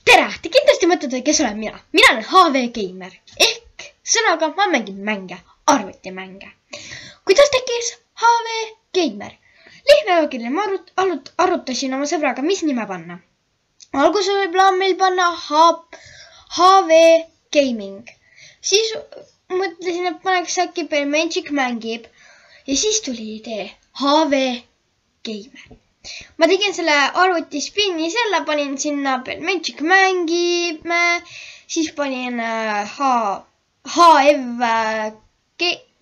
tere, te kindlasti mõtlete, kes olen mina. Mina olen HV Gamer ehk sõnaga ma mängin mänge, arvutimänge. Kuidas tekkis HV Gamer? Lihtne loogiline, ma arutasin oma sõbraga, mis nime panna. Alguses oli plaan meil panna HV Gaming. Siis mõtlesin, et paneks äkki Magic mängib ja siis tuli idee HV Gamer. Ma tegin selle arvuti spinni selle, panin sinna Magic mängime, siis panin HV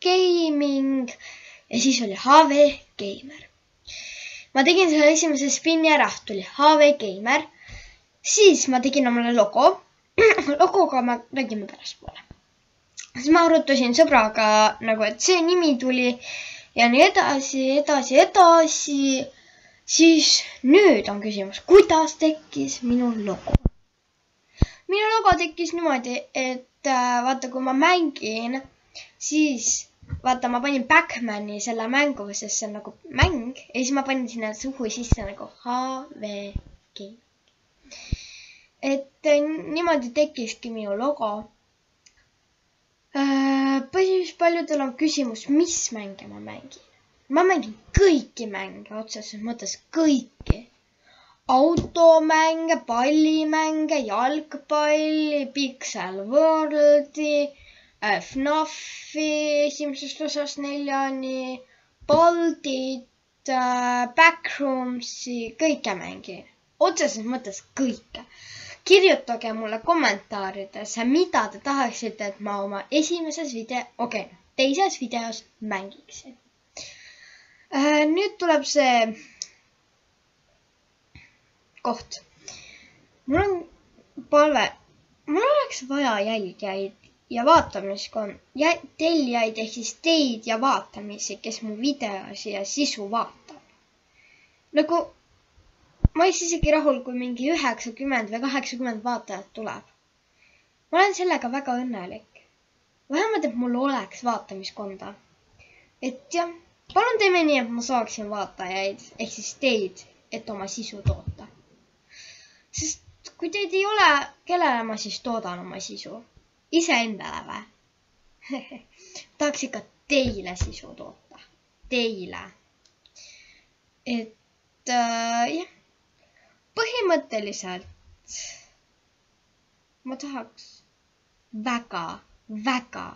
Gaming ja siis oli HV Gamer. Ma tegin selle esimese spinni ära, tuli HV Gamer. Siis ma tegin omale logo. Logoga me räägime pärastpoole. Siis ma arutasin sõbraga, nagu, et see nimi tuli ja nii edasi. Siis nüüd on küsimus, kuidas tekkis minu logo? Minu logo tekkis niimoodi, et vaata, kui ma mängin, siis vaata, ma panin Backmani selle mängu, sest see on nagu mäng ja siis ma panin sinna suhu sisse nagu HV Gaming. Et niimoodi tekkiski minu logo. Päris paljudel on küsimus, mis mänge ma mängin. Ma mängin kõiki mänge, otseses mõttes kõiki. Automänge, pallimänge, jalgpalli, Pixel Worldi, FNAFi esimesest osast 4-ni, Baltit, Backroomsi, kõike mängin. Otseses mõttes kõike. Kirjutage mulle kommentaarides, mida te tahaksite, et ma oma esimeses teises videos mängiksin. Nüüd tuleb see koht. Mul on palve. Mul oleks vaja jälgijaid ja tellijaid ehk siis teid ja vaatamisi, kes mu videosi ja sisu vaatab. Nagu ma oleks isegi rahul, kui mingi 90 või 80 vaatajat tuleb. Ma olen sellega väga õnnelik. Vähemalt, et mul oleks vaatamiskonda. Et jah, palun teeme nii, et ma saaksin vaatajaid ehk siis teid, et oma sisu toota. Sest kui teid ei ole, kellele ma siis toodan oma sisu? Iseendale või? Tahaks ikka teile sisu toota. Teile. Et jah. Põhimõtteliselt ma tahaks väga,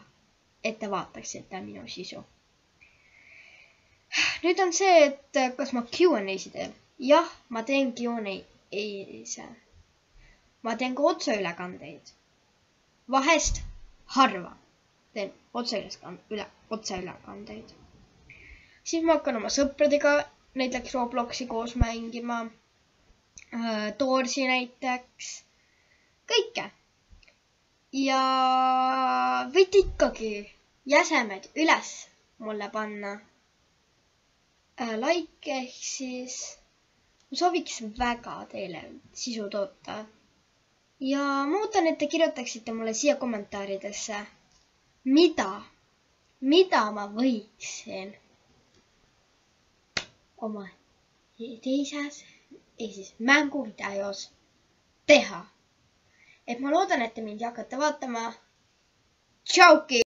et te vaataksite minu sisu. Nüüd on see, et kas ma Q&A-si teen. Jah, ma teen Q&A-ise. Ma teen ka otseülekandeid. Vahest harva teen otseülekandeid. Siis ma hakkan oma sõpradega näiteks Robloxi koos mängima. Doorsi näiteks. Kõike. Ja võite ikkagi jäsemed üles mulle panna. Like ehk siis ma sooviks väga teile sisu toota. Ja ma ootan, et te kirjutaksite mulle siia kommentaaridesse, mida ma võiksin oma teises siis mänguvideos teha. Et ma loodan, et te mind hakkate vaatama. Tšauki!